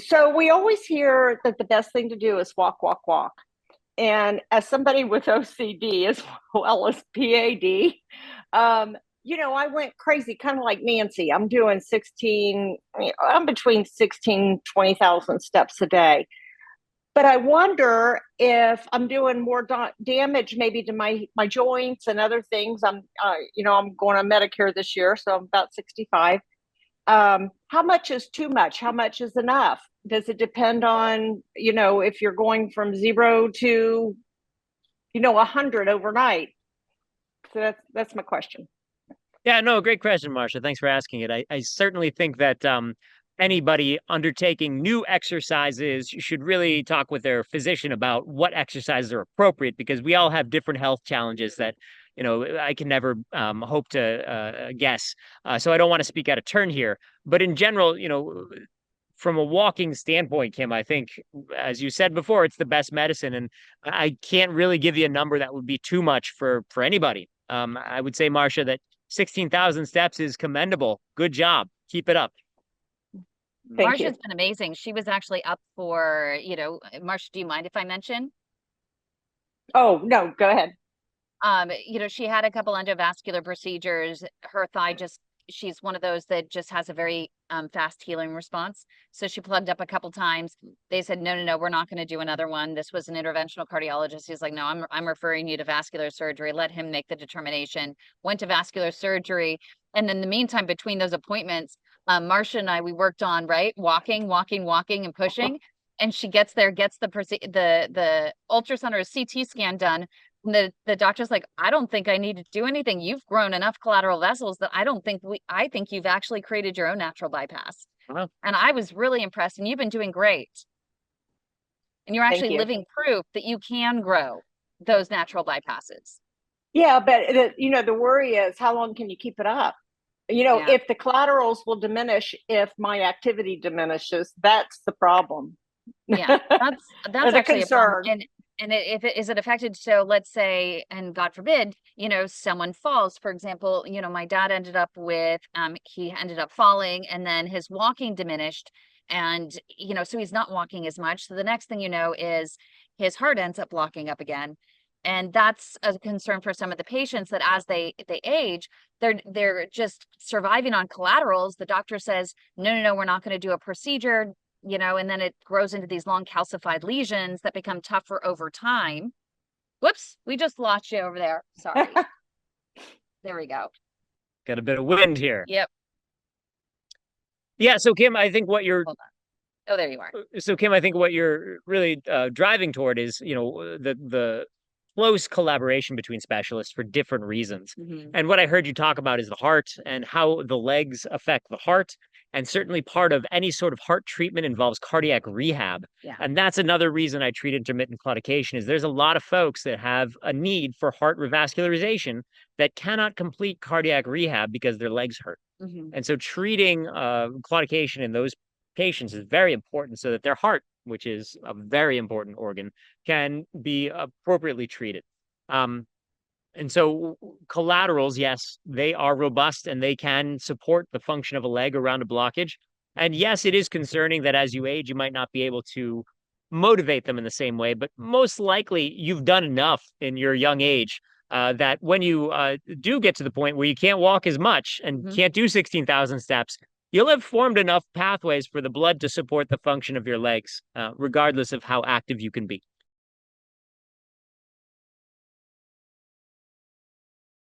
So we always hear that the best thing to do is walk, walk, walk. And as somebody with OCD as well as PAD, I went crazy, kind of like Nancy. I'm doing 16, I'm between 16, 20,000 steps a day. But I wonder if I'm doing more damage maybe to my joints and other things. I'm going on Medicare this year, so I'm about 65. How much is too much? How much is enough? Does it depend on, if you're going from 0 to, 100 overnight? So that's my question. Yeah, no, great question, Marcia. Thanks for asking it. I certainly think that anybody undertaking new exercises should really talk with their physician about what exercises are appropriate, because we all have different health challenges that, I can never hope to guess. So I don't want to speak out of turn here. But in general, from a walking standpoint, Kim, I think, as you said before, it's the best medicine. And I can't really give you a number that would be too much for anybody. I would say, Marcia, that 16,000 steps is commendable. Good job. Keep it up. Thank you. Marcia's been amazing. She was actually up for, Marcia, do you mind if I mention? Oh, no, go ahead. She had a couple endovascular procedures. Her thigh she's one of those that just has a very fast healing response. So she plugged up a couple times. They said, no, we're not going to do another one. This was an interventional cardiologist. He's like, no, I'm referring you to vascular surgery. Let him make the determination. Went to vascular surgery. And in the meantime, between those appointments, Marcia and I, we worked on, right, walking and pushing. And she gets there, gets the ultrasound or a CT scan done. And the doctor's like, I don't think I need to do anything. You've grown enough collateral vessels that I think you've actually created your own natural bypass. Wow. And I was really impressed. And you've been doing great. And you're actually living proof that you can grow those natural bypasses. Yeah, but the worry is, how long can you keep it up? If the collaterals will diminish, if my activity diminishes, that's the problem. Yeah, that's actually concern. A problem. And is it affected? So let's say, and God forbid, someone falls. For example, my dad ended up he ended up falling, and then his walking diminished, and so he's not walking as much. So the next thing is his heart ends up blocking up again. And that's a concern for some of the patients, that as they age, they're just surviving on collaterals. The doctor says, no, we're not going to do a procedure, and then it grows into these long calcified lesions that become tougher over time. Whoops, we just lost you over there. Sorry. There we go. Got a bit of wind here. Yep. Yeah, so Kim, I think what you're... Hold on. Oh, there you are. So Kim, I think what you're really driving toward is, the close collaboration between specialists for different reasons. Mm-hmm. And what I heard you talk about is the heart and how the legs affect the heart. And certainly part of any sort of heart treatment involves cardiac rehab. Yeah. And that's another reason I treat intermittent claudication, is there's a lot of folks that have a need for heart revascularization that cannot complete cardiac rehab because their legs hurt. Mm-hmm. And so treating claudication in those patients is very important, so that their heart, which is a very important organ, can be appropriately treated. And so collaterals, yes, they are robust and they can support the function of a leg around a blockage. And yes, it is concerning that as you age, you might not be able to motivate them in the same way, but most likely you've done enough in your young age that when you do get to the point where you can't walk as much and can't do 16,000 steps, you'll have formed enough pathways for the blood to support the function of your legs, regardless of how active you can be.